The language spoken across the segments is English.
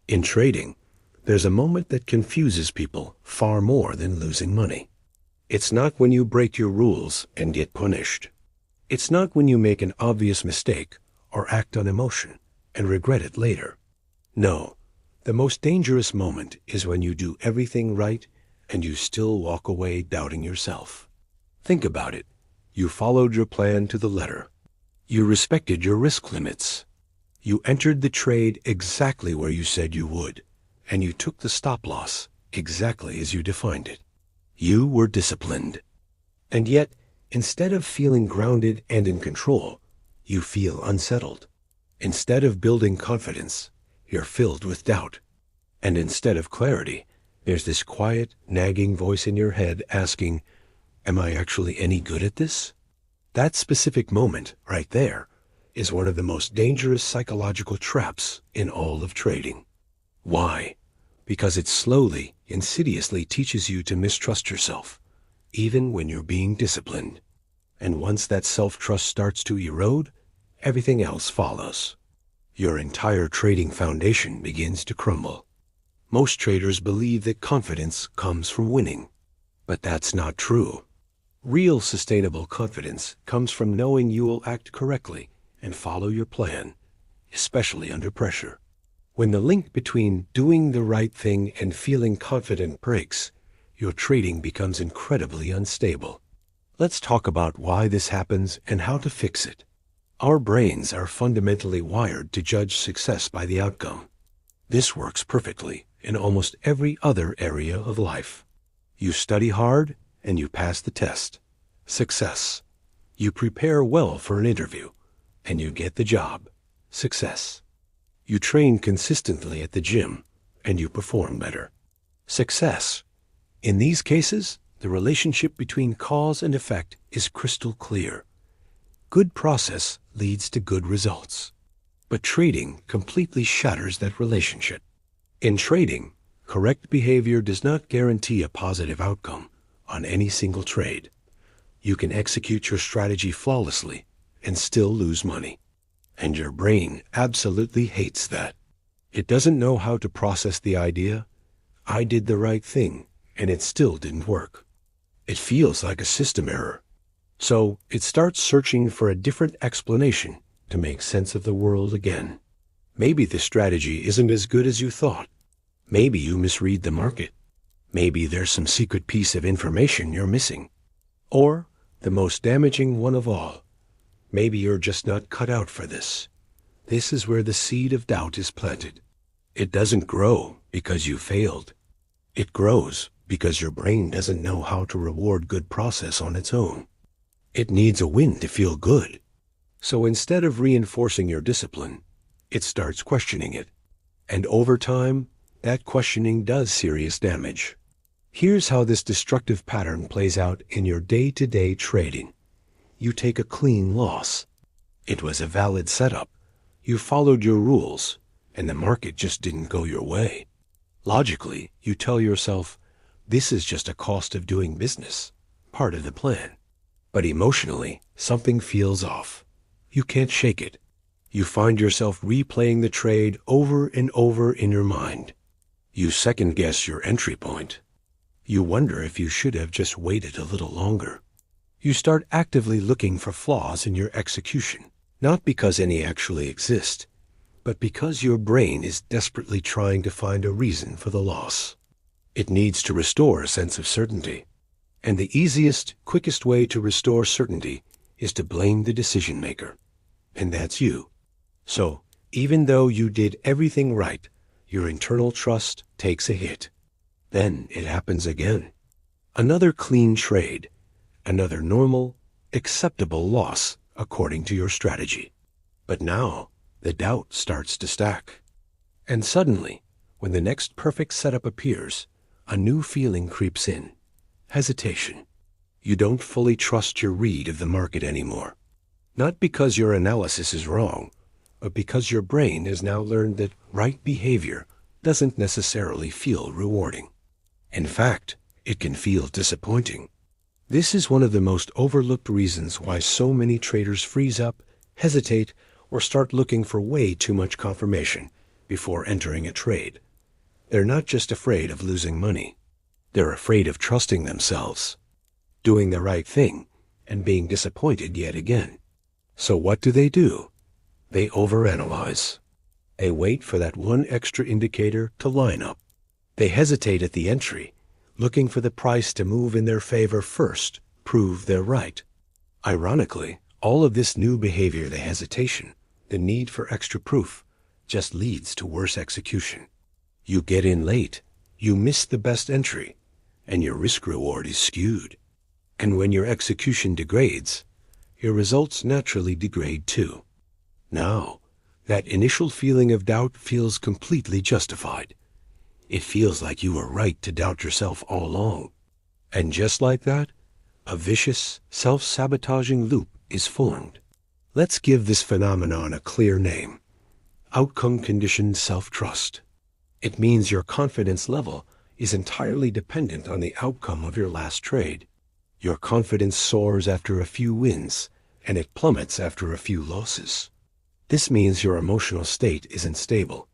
In trading, there's a moment that confuses people far more than losing money. It's not when you break your rules and get punished. It's not when you make an obvious mistake or act on emotion and regret it later. No, the most dangerous moment is when you do everything right and you still walk away doubting yourself. Think about it. You followed your plan to the letter. You respected your risk limits. You entered the trade exactly where you said you would, and you took the stop loss exactly as you defined it. You were disciplined. And yet, instead of feeling grounded and in control, you feel unsettled. Instead of building confidence, you're filled with doubt. And instead of clarity, there's this quiet, nagging voice in your head asking, am I actually any good at this? That specific moment, right there, is one of the most dangerous psychological traps in all of trading. Why? Because it slowly, insidiously teaches you to mistrust yourself, even when you're being disciplined. And once that self-trust starts to erode, everything else follows. Your entire trading foundation begins to crumble. Most traders believe that confidence comes from winning, but that's not true. Real sustainable confidence comes from knowing you will act correctly and follow your plan, especially under pressure. When the link between doing the right thing and feeling confident breaks, your trading becomes incredibly unstable. Let's talk about why this happens and how to fix it. Our brains are fundamentally wired to judge success by the outcome. This works perfectly in almost every other area of life. You study hard and you pass the test. Success. You prepare well for an interview and you get the job. Success. You train consistently at the gym and you perform better. Success. In these cases, the relationship between cause and effect is crystal clear. Good process leads to good results. But trading completely shatters that relationship. In trading, correct behavior does not guarantee a positive outcome on any single trade. You can execute your strategy flawlessly and still lose money. And your brain absolutely hates that. It doesn't know how to process the idea, I did the right thing and it still didn't work. It feels like a system error. So it starts searching for a different explanation to make sense of the world again. Maybe the strategy isn't as good as you thought. Maybe you misread the market. Maybe there's some secret piece of information you're missing. Or, the most damaging one of all, maybe you're just not cut out for this. This is where the seed of doubt is planted. It doesn't grow because you failed. It grows because your brain doesn't know how to reward good process on its own. It needs a win to feel good. So instead of reinforcing your discipline, it starts questioning it. And over time, that questioning does serious damage. Here's how this destructive pattern plays out in your day-to-day trading. You take a clean loss. It was a valid setup. You followed your rules, and the market just didn't go your way. Logically, you tell yourself, this is just a cost of doing business, part of the plan. But emotionally, something feels off. You can't shake it. You find yourself replaying the trade over and over in your mind. You second-guess your entry point. You wonder if you should have just waited a little longer. You start actively looking for flaws in your execution, not because any actually exist, but because your brain is desperately trying to find a reason for the loss. It needs to restore a sense of certainty. And the easiest, quickest way to restore certainty is to blame the decision maker. And that's you. So, even though you did everything right, your internal trust takes a hit. Then it happens again. Another clean trade. Another normal, acceptable loss according to your strategy. But now, the doubt starts to stack. And suddenly, when the next perfect setup appears, a new feeling creeps in. Hesitation. You don't fully trust your read of the market anymore. Not because your analysis is wrong, but because your brain has now learned that right behavior doesn't necessarily feel rewarding. In fact, it can feel disappointing. This is one of the most overlooked reasons why so many traders freeze up, hesitate, or start looking for way too much confirmation before entering a trade. They're not just afraid of losing money. They're afraid of trusting themselves, doing the right thing, and being disappointed yet again. So what do? They overanalyze. They wait for that one extra indicator to line up. They hesitate at the entry, looking for the price to move in their favor first, prove they're right. Ironically, all of this new behavior, the hesitation, the need for extra proof, just leads to worse execution. You get in late, you miss the best entry, and your risk-reward is skewed. And when your execution degrades, your results naturally degrade too. Now, that initial feeling of doubt feels completely justified. It feels like you were right to doubt yourself all along. And just like that, a vicious, self-sabotaging loop is formed. Let's give this phenomenon a clear name: outcome-conditioned self-trust. It means your confidence level is entirely dependent on the outcome of your last trade. Your confidence soars after a few wins, and it plummets after a few losses. This means your emotional state isn't stable.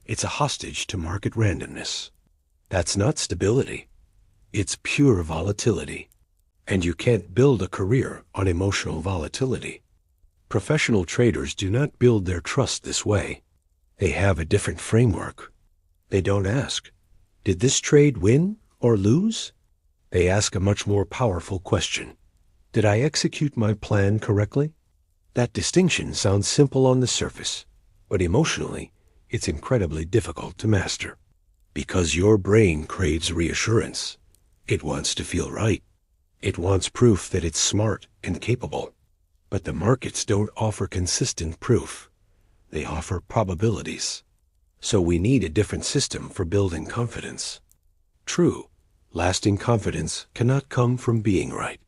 It's a hostage to market randomness. That's not stability. It's pure volatility. And you can't build a career on emotional volatility. Professional traders do not build their trust this way. They have a different framework. They don't ask, did this trade win or lose? They ask a much more powerful question. Did I execute my plan correctly? That distinction sounds simple on the surface, but emotionally, it's incredibly difficult to master. Because your brain craves reassurance. It wants to feel right. It wants proof that it's smart and capable. But the markets don't offer consistent proof. They offer probabilities. So we need a different system for building confidence. True, lasting confidence cannot come from being right.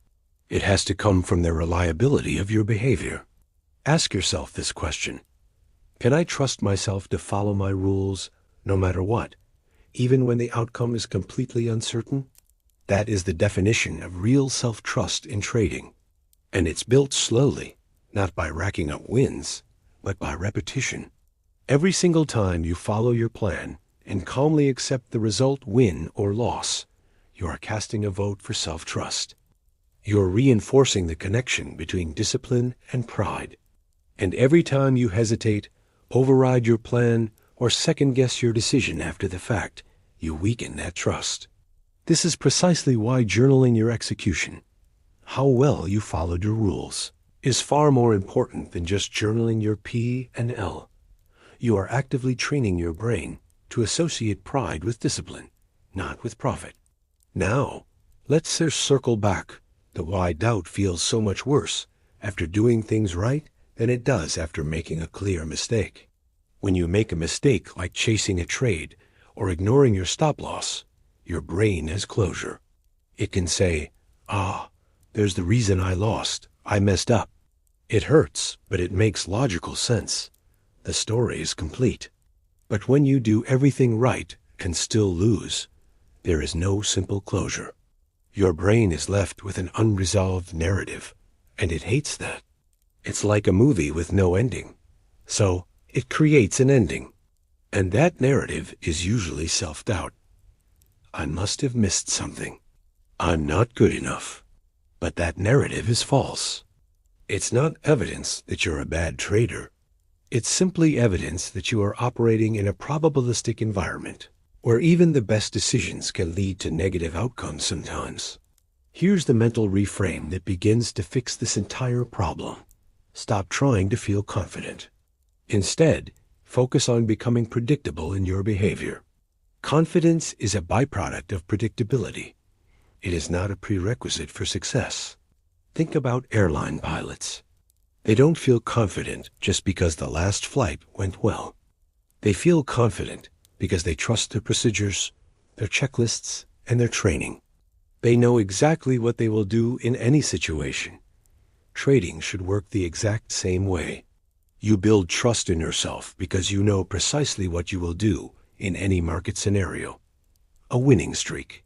It has to come from the reliability of your behavior. Ask yourself this question. Can I trust myself to follow my rules no matter what, even when the outcome is completely uncertain? That is the definition of real self-trust in trading. And it's built slowly, not by racking up wins, but by repetition. Every single time you follow your plan and calmly accept the result, win or loss, you are casting a vote for self-trust. You're reinforcing the connection between discipline and pride. And every time you hesitate, override your plan, or second-guess your decision after the fact, you weaken that trust. This is precisely why journaling your execution, how well you followed your rules, is far more important than just journaling your P and L. You are actively training your brain to associate pride with discipline, not with profit. Now, let's circle back to why doubt feels so much worse after doing things right than it does after making a clear mistake. When you make a mistake like chasing a trade or ignoring your stop loss, your brain has closure. It can say, there's the reason I lost. I messed up. It hurts, but it makes logical sense. The story is complete. But when you do everything right and still lose, there is no simple closure. Your brain is left with an unresolved narrative, and it hates that. It's like a movie with no ending. So it creates an ending. And that narrative is usually self-doubt. I must have missed something. I'm not good enough. But that narrative is false. It's not evidence that you're a bad trader. It's simply evidence that you are operating in a probabilistic environment, where even the best decisions can lead to negative outcomes sometimes. Here's the mental reframe that begins to fix this entire problem. Stop trying to feel confident. Instead, focus on becoming predictable in your behavior. Confidence is a byproduct of predictability. It is not a prerequisite for success. Think about airline pilots. They don't feel confident just because the last flight went well. They feel confident because they trust their procedures, their checklists, and their training. They know exactly what they will do in any situation. Trading should work the exact same way. You build trust in yourself because you know precisely what you will do in any market scenario. A winning streak,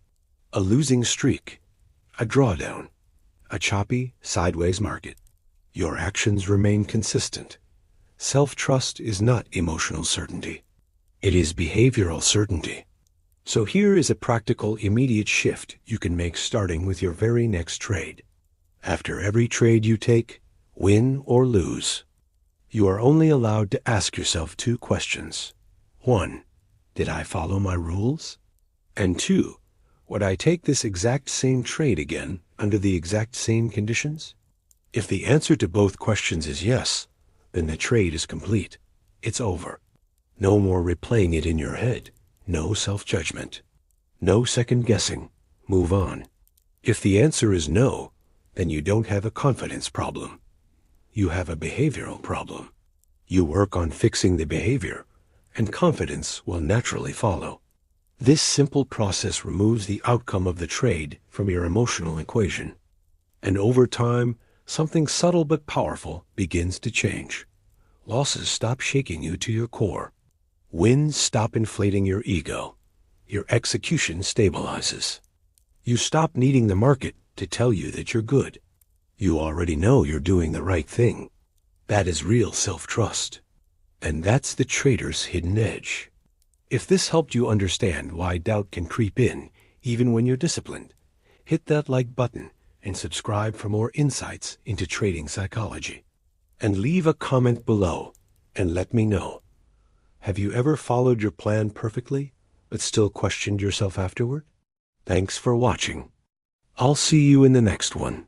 a losing streak, a drawdown, a choppy, sideways market. Your actions remain consistent. Self-trust is not emotional certainty. It is behavioral certainty. So here is a practical, immediate shift you can make starting with your very next trade. After every trade you take, win or lose, you are only allowed to ask yourself 2 questions. 1. Did I follow my rules? And 2. Would I take this exact same trade again under the exact same conditions? If the answer to both questions is yes, then the trade is complete. It's over. No more replaying it in your head. No self-judgment. No second-guessing. Move on. If the answer is no, then you don't have a confidence problem. You have a behavioral problem. You work on fixing the behavior, and confidence will naturally follow. This simple process removes the outcome of the trade from your emotional equation. And over time, something subtle but powerful begins to change. Losses stop shaking you to your core. Wins stop inflating your ego. Your execution stabilizes. You stop needing the market to tell you that you're good. You already know you're doing the right thing. That is real self-trust. And that's the trader's hidden edge. If this helped you understand why doubt can creep in, even when you're disciplined, hit that like button and subscribe for more insights into trading psychology. And leave a comment below and let me know. Have you ever followed your plan perfectly, but still questioned yourself afterward? Thanks for watching. I'll see you in the next one.